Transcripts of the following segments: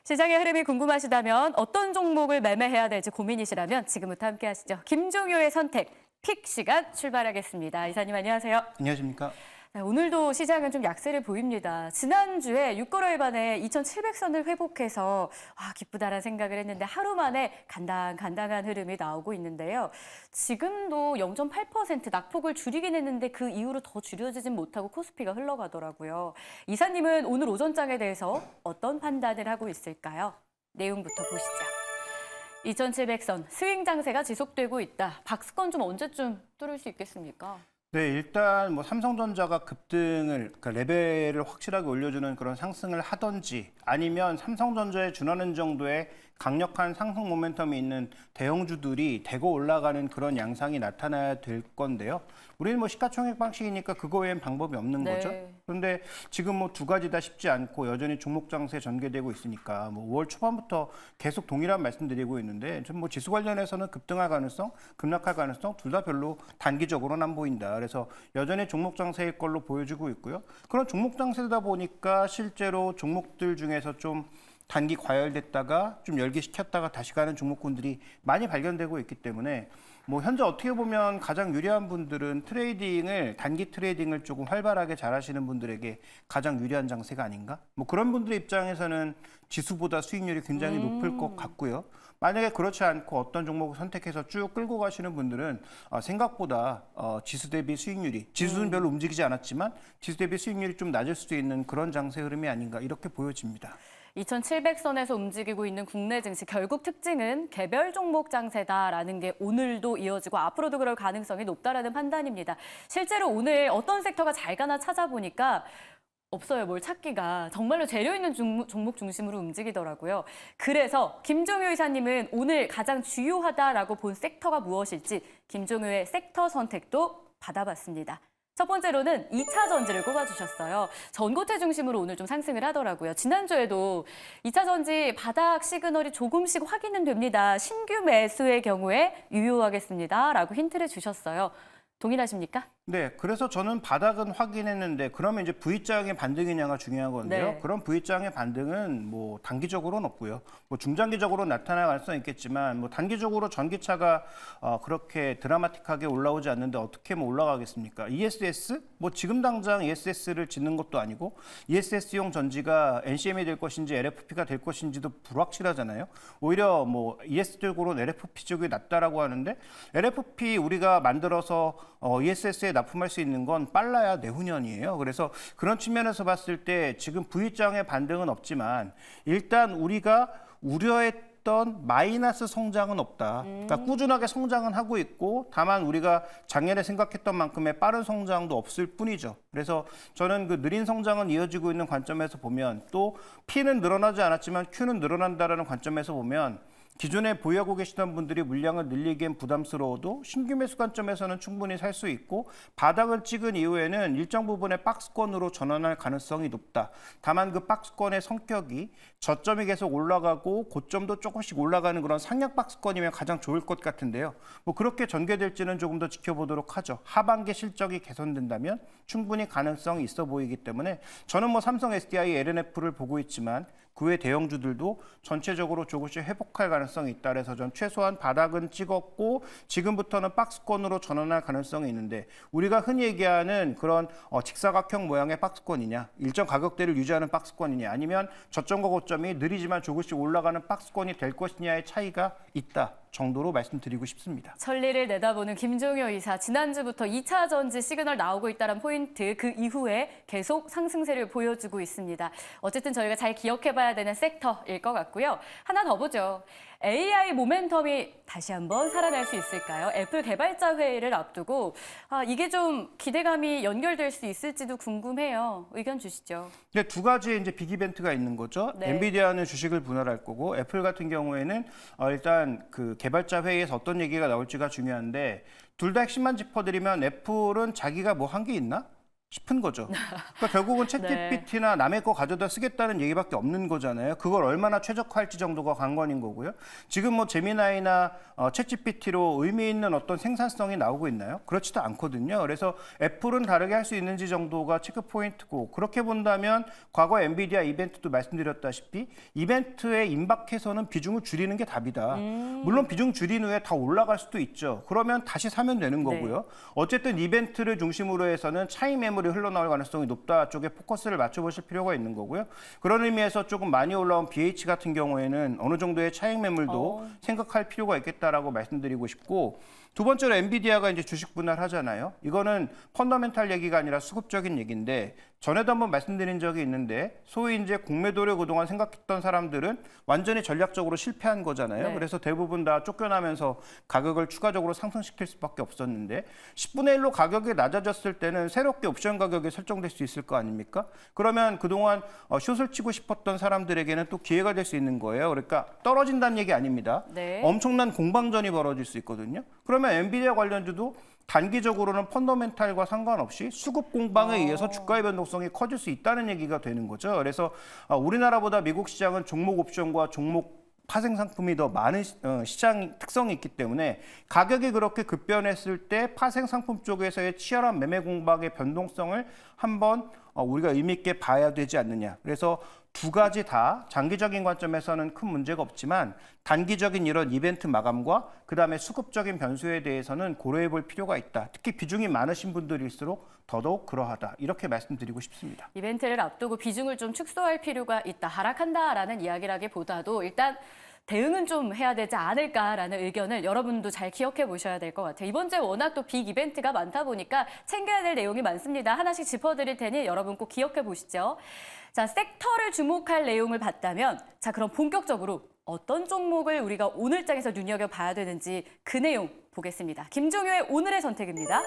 시장의 흐름이 궁금하시다면 어떤 종목을 매매해야 될지 고민이시라면 지금부터 함께 하시죠. 김종효의 선택, 픽 시간 출발하겠습니다. 이사님 안녕하세요. 안녕하십니까. 네, 오늘도 시장은 좀 약세를 보입니다. 지난주에 6개월 만에 2,700선을 회복해서 기쁘다라는 생각을 했는데 하루 만에 간당간당한 흐름이 나오고 있는데요. 지금도 0.8% 낙폭을 줄이긴 했는데 그 이후로 더 줄여지진 못하고 코스피가 흘러가더라고요. 이사님은 오늘 오전장에 대해서 어떤 판단을 하고 있을까요? 내용부터 보시죠. 2,700선 스윙 장세가 지속되고 있다. 박스권 좀 언제쯤 뚫을 수 있겠습니까? 네, 일단 뭐 삼성전자가 급등을, 그러니까 레벨을 확실하게 올려주는 그런 상승을 하던지 아니면 삼성전자에 준하는 정도의 강력한 상승 모멘텀이 있는 대형주들이 대거 올라가는 그런 양상이 나타나야 될 건데요. 우리는 뭐 시가총액 방식이니까 그거 외엔 방법이 없는 네. 거죠. 그런데 지금 뭐 두 가지 다 쉽지 않고 여전히 종목 장세 전개되고 있으니까 뭐 5월 초반부터 계속 동일한 말씀드리고 있는데 좀 뭐 지수 관련해서는 급등할 가능성, 급락할 가능성 둘 다 별로 단기적으로는 안 보인다. 그래서 여전히 종목 장세일 걸로 보여지고 있고요. 그런 종목 장세다 보니까 실제로 종목들 중에서 좀 단기 과열됐다가 좀 열기시켰다가 다시 가는 종목군들이 많이 발견되고 있기 때문에 뭐 현재 어떻게 보면 가장 유리한 분들은 단기 트레이딩을 조금 활발하게 잘하시는 분들에게 가장 유리한 장세가 아닌가? 뭐 그런 분들의 입장에서는 지수보다 수익률이 굉장히 높을 것 같고요. 만약에 그렇지 않고 어떤 종목을 선택해서 쭉 끌고 가시는 분들은 생각보다 지수 대비 수익률이, 지수는 별로 움직이지 않았지만 지수 대비 수익률이 좀 낮을 수도 있는 그런 장세 흐름이 아닌가 이렇게 보여집니다. 2,700선에서 움직이고 있는 국내 증시 결국 특징은 개별 종목 장세다라는 게 오늘도 이어지고 앞으로도 그럴 가능성이 높다라는 판단입니다. 실제로 오늘 어떤 섹터가 잘 가나 찾아보니까 없어요. 뭘 찾기가. 정말로 재료 있는 종목 중심으로 움직이더라고요. 그래서 김종효 이사님은 오늘 가장 주요하다라고 본 섹터가 무엇일지 김종효의 섹터 선택도 받아봤습니다. 첫 번째로는 2차 전지를 꼽아주셨어요. 전고체 중심으로 오늘 좀 상승을 하더라고요. 지난주에도 2차 전지 바닥 시그널이 조금씩 확인은 됩니다. 신규 매수의 경우에 유효하겠습니다. 라고 힌트를 주셨어요. 동일하십니까? 네, 그래서 저는 바닥은 확인했는데 그러면 이제 V자형의 반등이냐가 중요한 건데요. 네. 그런 V자형의 반등은 뭐 단기적으로는 없고요. 뭐 중장기적으로 나타날 가능성이 있겠지만 뭐 단기적으로 전기차가 그렇게 드라마틱하게 올라오지 않는데 어떻게 뭐 올라가겠습니까? ESS? 뭐 지금 당장 ESS를 짓는 것도 아니고 ESS용 전지가 NCM이 될 것인지 LFP가 될 것인지도 불확실하잖아요. 오히려 뭐 ES 쪽으로는 LFP 쪽이 낫다라고 하는데 LFP 우리가 만들어서 ESS에 납품할 수 있는 건 빨라야 내후년이에요. 그래서 그런 측면에서 봤을 때 지금 V장의 반등은 없지만 일단 우리가 우려했던 마이너스 성장은 없다. 그러니까 꾸준하게 성장은 하고 있고 다만 우리가 작년에 생각했던 만큼의 빠른 성장도 없을 뿐이죠. 그래서 저는 그 느린 성장은 이어지고 있는 관점에서 보면 또 P는 늘어나지 않았지만 Q는 늘어난다라는 관점에서 보면 기존에 보유하고 계시던 분들이 물량을 늘리기엔 부담스러워도 신규 매수 관점에서는 충분히 살 수 있고 바닥을 찍은 이후에는 일정 부분의 박스권으로 전환할 가능성이 높다. 다만 그 박스권의 성격이 저점이 계속 올라가고 고점도 조금씩 올라가는 그런 상향 박스권이면 가장 좋을 것 같은데요. 뭐 그렇게 전개될지는 조금 더 지켜보도록 하죠. 하반기 실적이 개선된다면 충분히 가능성이 있어 보이기 때문에 저는 뭐 삼성 SDI, LNF를 보고 있지만 그 외 대형주들도 전체적으로 조금씩 회복할 가능성이 있다. 그래서 전 최소한 바닥은 찍었고 지금부터는 박스권으로 전환할 가능성이 있는데 우리가 흔히 얘기하는 그런 직사각형 모양의 박스권이냐, 일정 가격대를 유지하는 박스권이냐, 아니면 저점과 고점이 느리지만 조금씩 올라가는 박스권이 될 것이냐의 차이가 있다 정도로 말씀드리고 싶습니다. 천리를 내다보는 김종효 이사. 지난주부터 2차 전지 시그널 나오고 있다는 포인트 그 이후에 계속 상승세를 보여주고 있습니다. 어쨌든 저희가 잘 기억해봐야 되는 섹터일 것 같고요. 하나 더 보죠. AI 모멘텀이 다시 한번 살아날 수 있을까요? 애플 개발자 회의를 앞두고 이게 좀 기대감이 연결될 수 있을지도 궁금해요. 의견 주시죠. 네, 두 가지의 이제 빅 이벤트가 있는 거죠. 네. 엔비디아는 주식을 분할할 거고 애플 같은 경우에는 일단 그 개발자 회의에서 어떤 얘기가 나올지가 중요한데 둘 다 핵심만 짚어드리면 애플은 자기가 뭐 한 게 있나? 싶은 거죠. 그러니까 결국은 챗GPT나 남의 거 가져다 쓰겠다는 얘기밖에 없는 거잖아요. 그걸 얼마나 최적화할지 정도가 관건인 거고요. 지금 뭐 제미나이나 챗GPT로 의미 있는 어떤 생산성이 나오고 있나요? 그렇지도 않거든요. 그래서 애플은 다르게 할 수 있는지 정도가 체크 포인트고, 그렇게 본다면 과거 엔비디아 이벤트도 말씀드렸다시피 이벤트에 임박해서는 비중을 줄이는 게 답이다. 물론 비중 줄인 후에 더 올라갈 수도 있죠. 그러면 다시 사면 되는 거고요. 어쨌든 이벤트를 중심으로 해서는 차익 매물이 흘러나올 가능성이 높다 쪽에 포커스를 맞춰보실 필요가 있는 거고요. 그런 의미에서 조금 많이 올라온 BH 같은 경우에는 어느 정도의 차익 매물도 생각할 필요가 있겠다라고 말씀드리고 싶고, 두 번째로 엔비디아가 이제 주식 분할하잖아요. 이거는 펀더멘탈 얘기가 아니라 수급적인 얘기인데, 전에도 한번 말씀드린 적이 있는데, 소위 이제 공매도를 그동안 생각했던 사람들은 완전히 전략적으로 실패한 거잖아요. 네. 그래서 대부분 다 쫓겨나면서 가격을 추가적으로 상승시킬 수밖에 없었는데, 10분의 1로 가격이 낮아졌을 때는 새롭게 옵션 가격이 설정될 수 있을 거 아닙니까? 그러면 그동안 숏을 치고 싶었던 사람들에게는 또 기회가 될 수 있는 거예요. 그러니까 떨어진다는 얘기 아닙니다. 네. 엄청난 공방전이 벌어질 수 있거든요. 그러면 엔비디아 관련주도 단기적으로는 펀더멘탈과 상관없이 수급 공방에 의해서 주가의 변동성이 커질 수 있다는 얘기가 되는 거죠. 그래서 우리나라보다 미국 시장은 종목 옵션과 종목 파생 상품이 더 많은 시장 특성이 있기 때문에 가격이 그렇게 급변했을 때 파생 상품 쪽에서의 치열한 매매 공방의 변동성을 한번 우리가 의미 있게 봐야 되지 않느냐. 그래서 두 가지 다 장기적인 관점에서는 큰 문제가 없지만 단기적인 이런 이벤트 마감과 그다음에 수급적인 변수에 대해서는 고려해 볼 필요가 있다. 특히 비중이 많으신 분들일수록 더더욱 그러하다. 이렇게 말씀드리고 싶습니다. 이벤트를 앞두고 비중을 좀 축소할 필요가 있다. 하락한다라는 이야기라기보다도 일단 대응은 좀 해야 되지 않을까라는 의견을 여러분도 잘 기억해 보셔야 될 것 같아요. 이번 주에 워낙 또 빅 이벤트가 많다 보니까 챙겨야 될 내용이 많습니다. 하나씩 짚어드릴 테니 여러분 꼭 기억해 보시죠. 자, 섹터를 주목할 내용을 봤다면, 자, 그럼 본격적으로 어떤 종목을 우리가 오늘 장에서 눈여겨봐야 되는지 그 내용 보겠습니다. 김종효의 오늘의 선택입니다.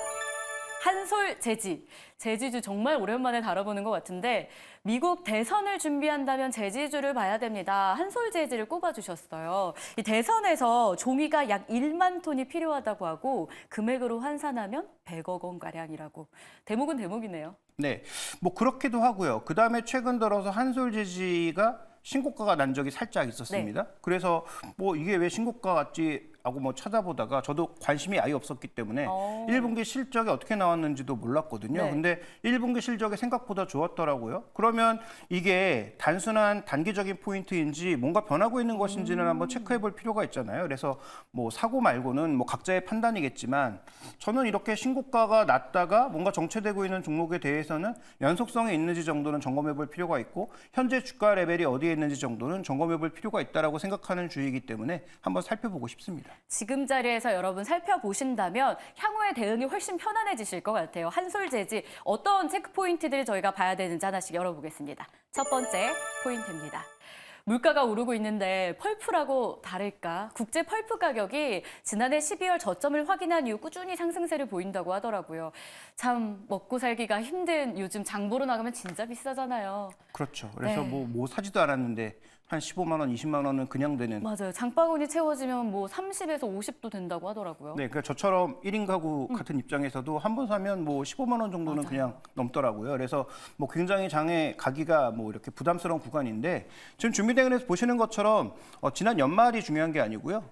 한솔제지. 제지주 정말 오랜만에 다뤄보는 것 같은데, 미국 대선을 준비한다면 제지주를 봐야 됩니다. 한솔제지를 꼽아주셨어요. 이 대선에서 종이가 약 1만 톤이 필요하다고 하고 금액으로 환산하면 100억 원가량이라고. 대목은 대목이네요. 네, 뭐 그렇기도 하고요. 그다음에 최근 들어서 한솔제지가 신고가가 난 적이 살짝 있었습니다. 그래서 뭐 이게 왜 신고가 같지 하고 뭐 찾아보다가 저도 관심이 아예 없었기 때문에 1분기 실적이 어떻게 나왔는지도 몰랐거든요. 네. 근데 1분기 실적이 생각보다 좋았더라고요. 그러면 이게 단순한 단기적인 포인트인지 뭔가 변하고 있는 것인지는 한번 체크해 볼 필요가 있잖아요. 그래서 뭐 사고 말고는 뭐 각자의 판단이겠지만 저는 이렇게 신고가가 났다가 뭔가 정체되고 있는 종목에 대해서는 연속성이 있는지 정도는 점검해 볼 필요가 있고 현재 주가 레벨이 어디에 있는지 정도는 점검해 볼 필요가 있다라고 생각하는 주의이기 때문에 한번 살펴보고 싶습니다. 지금 자리에서 여러분 살펴보신다면 향후의 대응이 훨씬 편안해지실 것 같아요. 한솔제지 어떤 체크 포인트들을 저희가 봐야 되는지 하나씩 열어보겠습니다. 첫 번째 포인트입니다. 물가가 오르고 있는데 펄프라고 다를까? 국제 펄프 가격이 지난해 12월 저점을 확인한 이후 꾸준히 상승세를 보인다고 하더라고요. 참 먹고 살기가 힘든 요즘 장 보러 나가면 진짜 비싸잖아요. 그렇죠. 그래서 네. 뭐 사지도 않았는데 한 15만 원, 20만 원은 그냥 되는. 맞아요. 장바구니 채워지면 뭐 30에서 50도 된다고 하더라고요. 네, 그러니까 저처럼 1인 가구 같은 입장에서도 한 번 사면 뭐 15만 원 정도는 맞아요. 그냥 넘더라고요. 그래서 뭐 굉장히 장에 가기가 뭐 이렇게 부담스러운 구간인데 지금 준비대응에서 보시는 것처럼 지난 연말이 중요한 게 아니고요.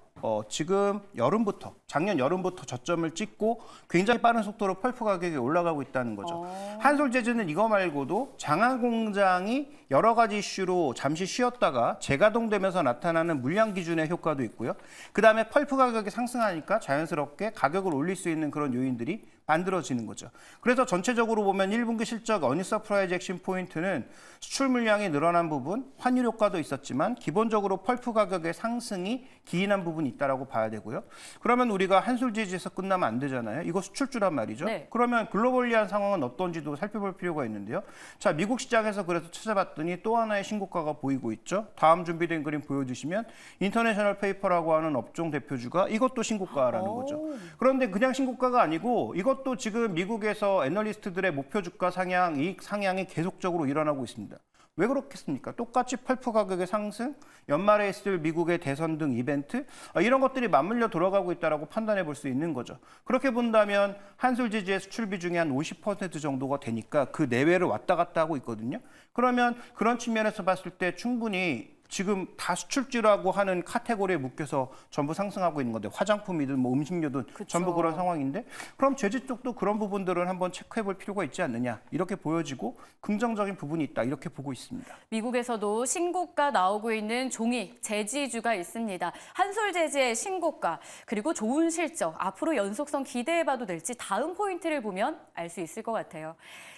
지금 여름부터 작년 여름부터 저점을 찍고 굉장히 빠른 속도로 펄프 가격이 올라가고 있다는 거죠. 한솔제주는 이거 말고도 장화 공장이 여러 가지 이슈로 잠시 쉬었다가 재가동되면서 나타나는 물량 기준의 효과도 있고요. 그다음에 펄프 가격이 상승하니까 자연스럽게 가격을 올릴 수 있는 그런 요인들이 만들어지는 거죠. 그래서 전체적으로 보면 1분기 실적 어닝 서프라이즈 핵심 포인트는 수출 물량이 늘어난 부분, 환율 효과도 있었지만 기본적으로 펄프 가격의 상승이 기인한 부분이 있다라고 봐야 되고요. 그러면 우리가 한솔제지에서 끝나면 안 되잖아요. 이거 수출주란 말이죠. 네. 그러면 글로벌리한 상황은 어떤지도 살펴볼 필요가 있는데요. 자, 미국 시장에서 그래서 찾아봤더니 또 하나의 신고가가 보이고 있죠. 다음 준비된 그림 보여주시면 인터내셔널 페이퍼라고 하는 업종 대표주가 이것도 신고가라는 거죠. 그런데 그냥 신고가가 아니고 이것도 지금 미국에서 애널리스트들의 목표 주가 상향, 이익 상향이 계속적으로 일어나고 있습니다. 왜 그렇겠습니까? 똑같이 펄프 가격의 상승, 연말에 있을 미국의 대선 등 이벤트 이런 것들이 맞물려 돌아가고 있다라고 판단해 볼 수 있는 거죠. 그렇게 본다면 한솔재즈의 수출 비중이 한 50% 정도가 되니까 그 내외를 왔다 갔다 하고 있거든요. 그러면 그런 측면에서 봤을 때 충분히 지금 다 수출지라고 하는 카테고리에 묶여서 전부 상승하고 있는 건데 화장품이든 뭐 음식료든 그쵸. 전부 그런 상황인데 그럼 제재 쪽도 그런 부분들은 한번 체크해 볼 필요가 있지 않느냐 이렇게 보여지고 긍정적인 부분이 있다 이렇게 보고 있습니다. 미국에서도 신고가 나오고 있는 종이, 제지주가 있습니다. 한솔재즈의 신고가, 그리고 좋은 실적, 앞으로 연속성 기대해봐도 될지 다음 포인트를 보면 알 수 있을 것 같아요.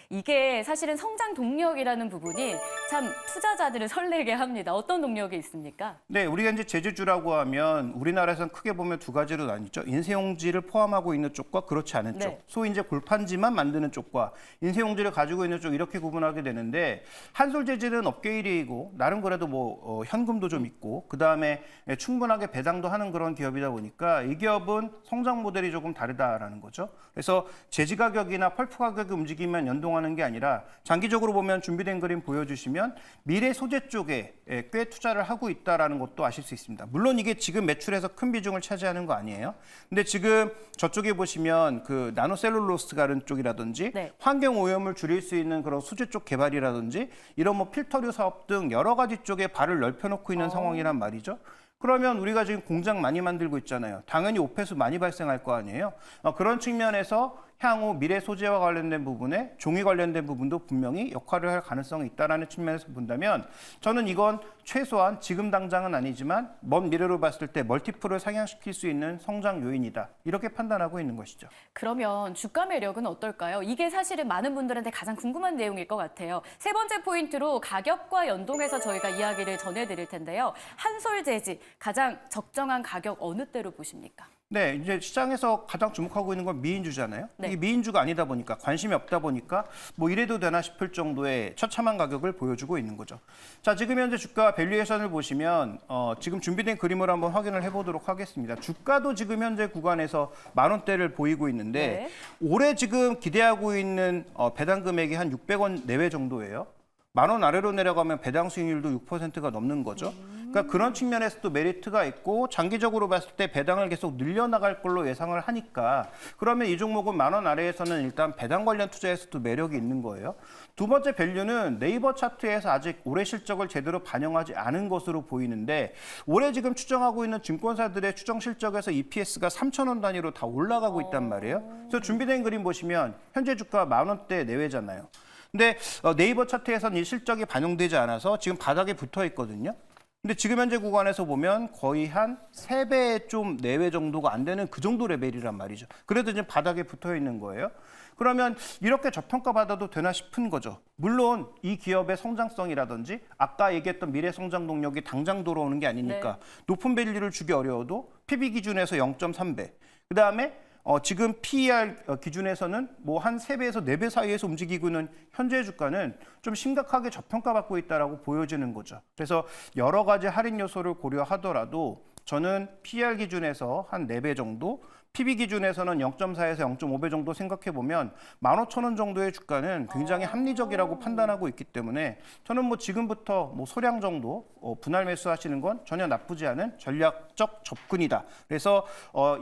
이게 사실은 성장 동력이라는 부분이 참 투자자들을 설레게 합니다. 어떤 동력이 있습니까? 네, 우리가 이제 제주주라고 하면 우리나라에서는 크게 보면 두 가지로 나뉘죠. 인쇄용지를 포함하고 있는 쪽과 그렇지 않은 쪽. 네. 소위 이제 골판지만 만드는 쪽과 인쇄용지를 가지고 있는 쪽 이렇게 구분하게 되는데 한솔재질은 업계 1위이고 나름 그래도 뭐 현금도 좀 있고 그다음에 충분하게 배당도 하는 그런 기업이다 보니까 이 기업은 성장 모델이 조금 다르다라는 거죠. 그래서 제지 가격이나 펄프 가격이 움직이면 연동하는 게 아니라 장기적으로 보면 준비된 그림 보여주시면 미래 소재 쪽에 꽤 투자를 하고 있다라는 것도 아실 수 있습니다. 물론 이게 지금 매출에서 큰 비중을 차지하는 거 아니에요. 근데 지금 저쪽에 보시면 그 나노셀룰로스 가른 쪽이라든지 네. 환경 오염을 줄일 수 있는 그런 소재 쪽 개발이라든지 이런 뭐 필터류 사업 등 여러 가지 쪽에 발을 넓혀놓고 있는 상황이란 말이죠. 그러면 우리가 지금 공장 많이 만들고 있잖아요. 당연히 오폐수 많이 발생할 거 아니에요. 그런 측면에서 향후 미래 소재와 관련된 부분에 종이 관련된 부분도 분명히 역할을 할 가능성이 있다는 측면에서 본다면 저는 이건 최소한 지금 당장은 아니지만 먼 미래로 봤을 때 멀티플을 상향시킬 수 있는 성장 요인이다. 이렇게 판단하고 있는 것이죠. 그러면 주가 매력은 어떨까요? 이게 사실은 많은 분들한테 가장 궁금한 내용일 것 같아요. 세 번째 포인트로 가격과 연동해서 저희가 이야기를 전해드릴 텐데요. 한솔재지 가장 적정한 가격 어느 때로 보십니까? 네, 이제 시장에서 가장 주목하고 있는 건 미인주잖아요. 네. 이게 미인주가 아니다 보니까 관심이 없다 보니까 뭐 이래도 되나 싶을 정도의 처참한 가격을 보여주고 있는 거죠. 자, 지금 현재 주가 밸류에이션을 보시면 지금 준비된 그림을 한번 확인을 해보도록 하겠습니다. 주가도 지금 현재 구간에서 10,000원대를 보이고 있는데 올해 지금 기대하고 있는 배당 금액이 한 600원 내외 정도예요. 10,000원 아래로 내려가면 배당 수익률도 6%가 넘는 거죠. 그러니까 그런 측면에서도 메리트가 있고 장기적으로 봤을 때 배당을 계속 늘려나갈 걸로 예상을 하니까 그러면 이 종목은 10,000원 아래에서는 일단 배당 관련 투자에서도 매력이 있는 거예요. 두 번째 밸류는 네이버 차트에서 아직 올해 실적을 제대로 반영하지 않은 것으로 보이는데 올해 지금 추정하고 있는 증권사들의 추정 실적에서 EPS가 3,000원 단위로 다 올라가고 있단 말이에요. 그래서 준비된 그림 보시면 현재 주가 10,000원대 내외잖아요. 근데 네이버 차트에서는 이 실적이 반영되지 않아서 지금 바닥에 붙어 있거든요. 근데 지금 현재 구간에서 보면 거의 한 3배 좀 내외 정도가 안 되는 그 정도 레벨이란 말이죠. 그래도 지금 바닥에 붙어 있는 거예요. 그러면 이렇게 저평가받아도 되나 싶은 거죠. 물론 이 기업의 성장성이라든지 아까 얘기했던 미래 성장 동력이 당장 돌아오는 게 아니니까 높은 밸류를 주기 어려워도 PB 기준에서 0.3배. 그다음에 지금 PER 기준에서는 뭐 한 3배에서 4배 사이에서 움직이고 있는 현재 주가는 좀 심각하게 저평가받고 있다라고 보여지는 거죠. 그래서 여러 가지 할인 요소를 고려하더라도 저는 PER 기준에서 한 4배 정도, PB 기준에서는 0.4에서 0.5배 정도 생각해 보면 15,000원 정도의 주가는 굉장히 합리적이라고 판단하고 있기 때문에 저는 뭐 지금부터 뭐 소량 정도 분할 매수하시는 건 전혀 나쁘지 않은 전략적 접근이다. 그래서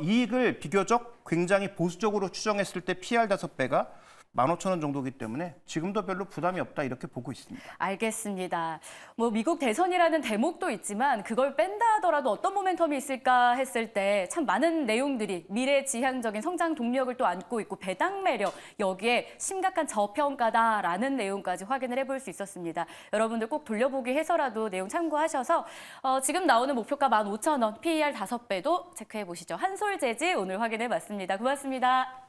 이익을 비교적 굉장히 보수적으로 추정했을 때 PER 5배가 15,000원 정도이기 때문에 지금도 별로 부담이 없다 이렇게 보고 있습니다. 알겠습니다. 뭐 미국 대선이라는 대목도 있지만 그걸 뺀다 하더라도 어떤 모멘텀이 있을까 했을 때 참 많은 내용들이 미래지향적인 성장 동력을 또 안고 있고 배당 매력 여기에 심각한 저평가다라는 내용까지 확인을 해볼 수 있었습니다. 여러분들 꼭 돌려보기 해서라도 내용 참고하셔서 지금 나오는 목표가 15,000원, PER 5배도 체크해 보시죠. 한솔재지 오늘 확인해 봤습니다. 고맙습니다.